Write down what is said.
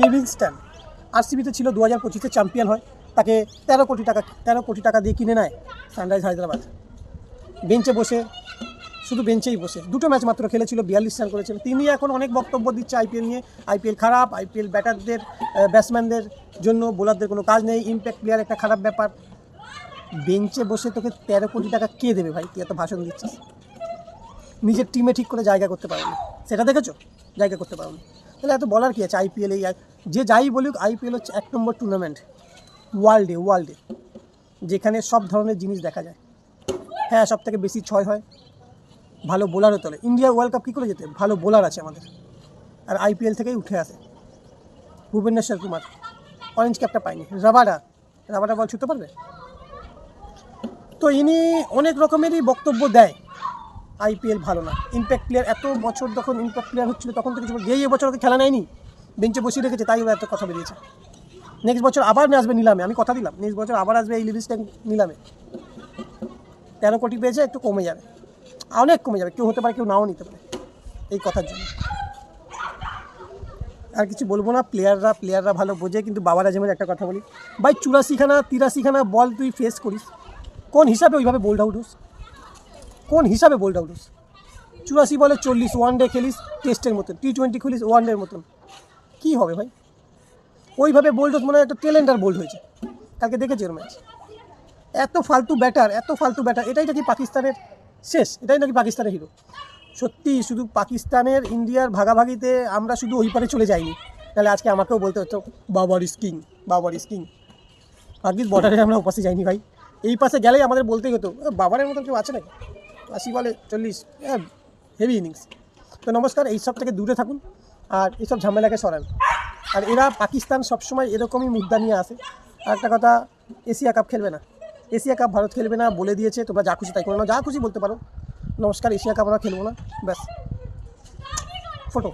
Livingstone আরসিবিতে ছিল, 2025-এ champion হয়, তাকে 13 কোটি টাকা দিয়ে কিনে নেয় সানরাইজ হায়দ্রাবাদ। বেঞ্চে বসে, শুধু বেঞ্চেই বসে 2টো ম্যাচ মাত্র খেলেছিল, 42 রান করেছিল। তিনি এখন অনেক বক্তব্য দিচ্ছে আইপিএল নিয়ে, আইপিএল খারাপ, আইপিএল ব্যাটারদের ব্যাটসম্যানদের জন্য, বোলারদের কোনো কাজ নেই, ইম্প্যাক্ট প্লেয়ার একটা খারাপ ব্যাপার। বেঞ্চে বসে তোকে 13 কোটি টাকা কে দেবে ভাই? তুই এত ভাষণ দিচ্ছিস, নিজের টিমে ঠিক করে জায়গা করতে পারো না, সেটা দেখেছো? জায়গা করতে পারো না, তাহলে এত বলার কী আছে? আইপিএল এই যে যাই বলুক, আইপিএল হচ্ছে 1 নম্বর টুর্নামেন্ট ওয়ার্ল্ডে, যেখানে সব ধরনের জিনিস দেখা যায়। হ্যাঁ, সব থেকে বেশি 6 হয়, ভালো বোলারও তোলে। ইন্ডিয়া ওয়ার্ল্ড কাপ কী করে যেতে? ভালো বোলার আছে আমাদের, আর আইপিএল থেকেই উঠে আসে। ভুবনেশ্বর কুমার অরেঞ্জ ক্যাপটা পায়নি, রাবাডা বল ছুটতে পারবে? তো ইনি অনেক রকমেরই বক্তব্য দেয়, আইপিএল ভালো না, ইম্প্যাক্ট প্লেয়ার। এত বছর যখন ইম্প্যাক্ট প্লেয়ার হচ্ছিল তখন থেকে যেই এবছর ওকে খেলা নেয়নি, বেঞ্চে বসিয়ে রেখেছে, তাই এত কথা বেরিয়েছে। নেক্সট বছর আবার আসবে নিলামে, আমি কথা দিলাম, নেক্সট বছর আবার আসবে এই লিভিংস্টন নিলামে। 13 কোটি পেয়েছে, একটু কমে যাবে, অনেক কমে যাবে, কেউ হতে পারে, কেউ নাও নিতে পারে এই কথার জন্য। আর কিছু বলবো না, প্লেয়াররা ভালো বোঝে, কিন্তু বাবার আজমের একটা কথা বলি ভাই, 83খানা বল তুই ফেস করিস, কোন হিসাবে ওইভাবে বোল্ড আউট হোস? 84 বলে 40, ওয়ানডে খেলিস টেস্টের মতন, T20 খেলিস ওয়ানডের মতন, কী হবে ভাই? ওইভাবে বোল্ড হোস, মনে হয় একটা টেলেন্টার বোল্ড হয়েছে। কালকে দেখেছি ওর ম্যাচ, এত ফালতু ব্যাটার, এটাই নাকি পাকিস্তানের শেষ? এটাই নাকি পাকিস্তানের হিরো? সত্যি, শুধু পাকিস্তানের ইন্ডিয়ার ভাগাভাগিতে আমরা শুধু ওই পারে চলে যাইনি, তাহলে আজকে আমাকেও বলতে হতো বাবার স্কিং। ভাগ্যিস বর্ডারে আমরা ওপাশে যাইনি ভাই, এই পাশে গেলেই আমাদের বলতেই হতো বাবারের মতন কেউ আছে নাকি? 80 বলে 40, হেভি ইনিংস। তো নমস্কার, এইসব থেকে দূরে থাকুন আর এইসব ঝামেলাকে সরান। আর এরা পাকিস্তান সবসময় এরকমই মুদ্রা নিয়ে আসে। আর একটা কথা, এশিয়া কাপ খেলবে না, এশিয়া কাপ ভারত খেলবে না বলে দিয়েছে, তোমরা যা খুশি তাই করো না, যা খুশি বলতে পারো। নমস্কার, এশিয়া কাপ আমরা খেলবো না, ব্যাস, ফটো।